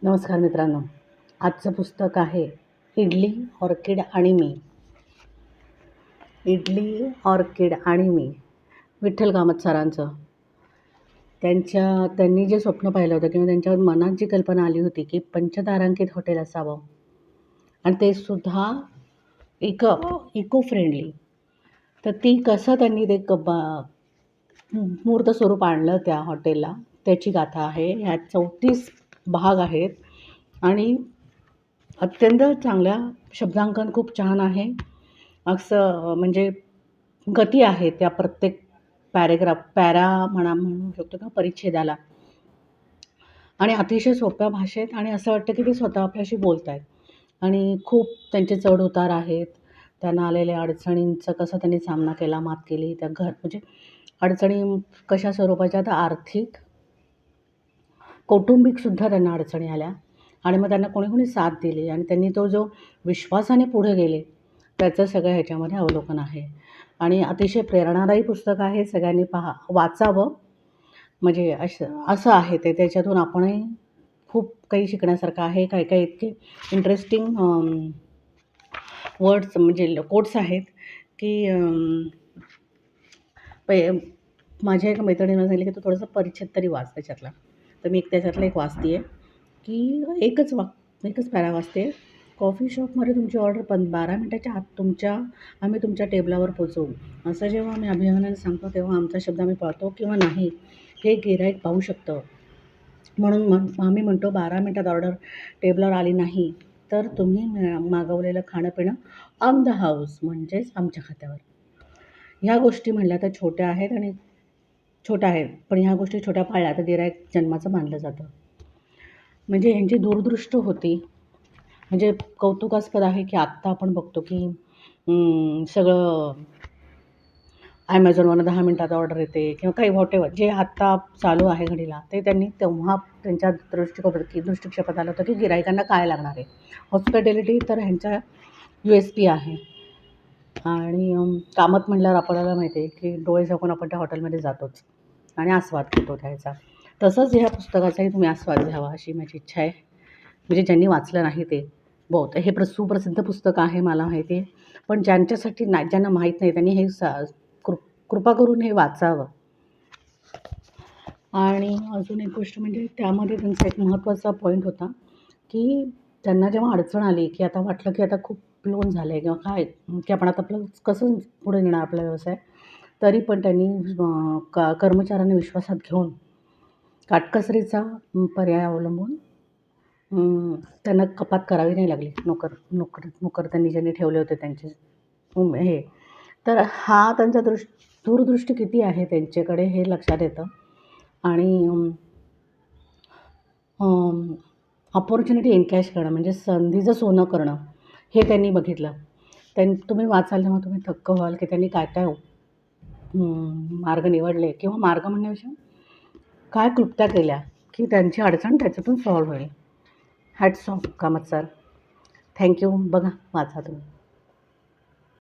नमस्कार मित्रांनो. आजचं पुस्तक आहे इडली, ऑर्किड आणि मी. इडली, ऑर्किड आणि मी, विठ्ठल कामत सरांचं. त्यांनी जे स्वप्न पाहिलं होतं किंवा त्यांच्या मनात जी कल्पना आली होती की पंचतारांकित हॉटेल असावं आणि ते सुद्धा इको फ्रेंडली. तर ती कसं त्यांनी ते मूर्त स्वरूप आणलं त्या हॉटेलला, त्याची गाथा आहे. ह्यात 34 भाग आहेत आणि अत्यंत चांगल्या शब्दांकन खूप छान आहे. असं म्हणजे गती आहे त्या प्रत्येक म्हणू शकतो का, परिच्छेदाला. आणि अतिशय सोप्या भाषेत आणि असं वाटतं की ते स्वतः आपल्याशी बोलत आहेत. आणि खूप त्यांचे चढ-उतार आहेत. त्यांना आलेल्या अडचणींचा कसा त्यांनी सामना केला, मात केली. त्या म्हणजे अडचणी कशा स्वरूपाच्या, तर आर्थिक, कौटुंबिकसुद्धा त्यांना अडचणी आल्या आणि मग त्यांना कोणी साथ दिली आणि त्यांनी तो जो विश्वासाने पुढे गेले, त्याचं सगळं ह्याच्यामध्ये अवलोकन आहे. आणि अतिशय प्रेरणादायी पुस्तक आहे. सगळ्यांनी वाचावं. म्हणजे असं आहे ते. त्याच्यातून आपणही खूप काही शिकण्यासारखं आहे. काही इतके इंटरेस्टिंग वर्ड्स म्हणजे कोट्स आहेत की माझ्या एका मैत्रिणीनं सांगितलं की तू थोडंसं परिच्छेद तरी वाच त्याच्यातला. तर मी त्याच्यातलं एक वाचते आहे की एकच पॅरा वाचते. कॉफी शॉपमध्ये तुमची ऑर्डर 12 मिनिटाच्या आत आम्ही तुमच्या टेबलावर पोचवू. असं जेव्हा आम्ही अभिमानाने सांगतो तेव्हा आमचा शब्द आम्ही पाळतो किंवा नाही हे गिऱ्हाईक पाहू शकतं. म्हणून आम्ही म्हणतो 12 मिनिटात ऑर्डर टेबलावर आली नाही तर तुम्ही मागवलेलं खाणं-पिणं ऑन द हाऊस म्हणजेच आमच्या खात्यावर. ह्या गोष्टी म्हणल्या तर छोट्या आहेत पण ह्या गोष्टी छोट्या पाळल्या तर गिऱ्हाईक जन्माचं मानलं जातं. म्हणजे ह्यांची दूरदृष्टी होती. म्हणजे कौतुकास्पद आहे की आत्ता आपण बघतो की सगळं Amazonवरनं 10 मिनिटात ऑर्डर येते किंवा काही व्हॉटेवर जे आत्ता चालू आहे घडीला, ते त्यांनी तेव्हा त्यांच्या दृष्टिक्षेपात आलं होतं की गिऱ्हाईकांना काय लागणार आहे. हॉस्पिटॅलिटी तर ह्यांचा USP आहे. आणि कामत म्हटल्यावर आपल्याला माहिती आहे की डोळे झाकून आपण त्या हॉटेलमध्ये जातोच आणि आस्वाद घेतो त्याचा. तसंच ह्या पुस्तकाचाही तुम्ही आस्वाद घ्यावा अशी माझी इच्छा आहे. म्हणजे ज्यांनी वाचलं नाही ते बहुत हे सुप्रसिद्ध पुस्तक आहे मला माहिती आहे. पण ज्यांना माहीत नाही त्यांनी हे कृपा करून हे वाचावं. आणि अजून एक गोष्ट म्हणजे त्यामध्ये त्यांचा एक महत्त्वाचा पॉईंट होता की त्यांना जेव्हा अडचण आली की आता वाटलं की आता खूप लोन झालं आहे किंवा काय की आपण आता आपलं कसं पुढे नेणार आपला व्यवसाय, तरी पण त्यांनी कर्मचाऱ्यांना विश्वासात घेऊन काटकसरीचा पर्याय अवलंबून त्यांना कपात करावी नाही लागली. नोकर त्यांनी ज्यांनी ठेवले होते त्यांचे हे. तर हा त्यांचा दूरदृष्टी किती आहे त्यांच्याकडे हे लक्षात येतं. आणि अपॉर्च्युनिटी एनकॅश करणं म्हणजे संधीचं सोनं करणं हे त्यांनी बघितलं. तुम्ही वाचाल तेव्हा तुम्ही थक्क व्हाल की त्यांनी काय मार्ग निवडले किंवा मार्ग म्हणण्यापेक्षा काय क्लुप्त्या केल्या की त्यांची अडचण त्याच्यातून सॉल्व्ह होईल. Hats off Kamat sir. Thank you. बघा, वाचा तुम्ही.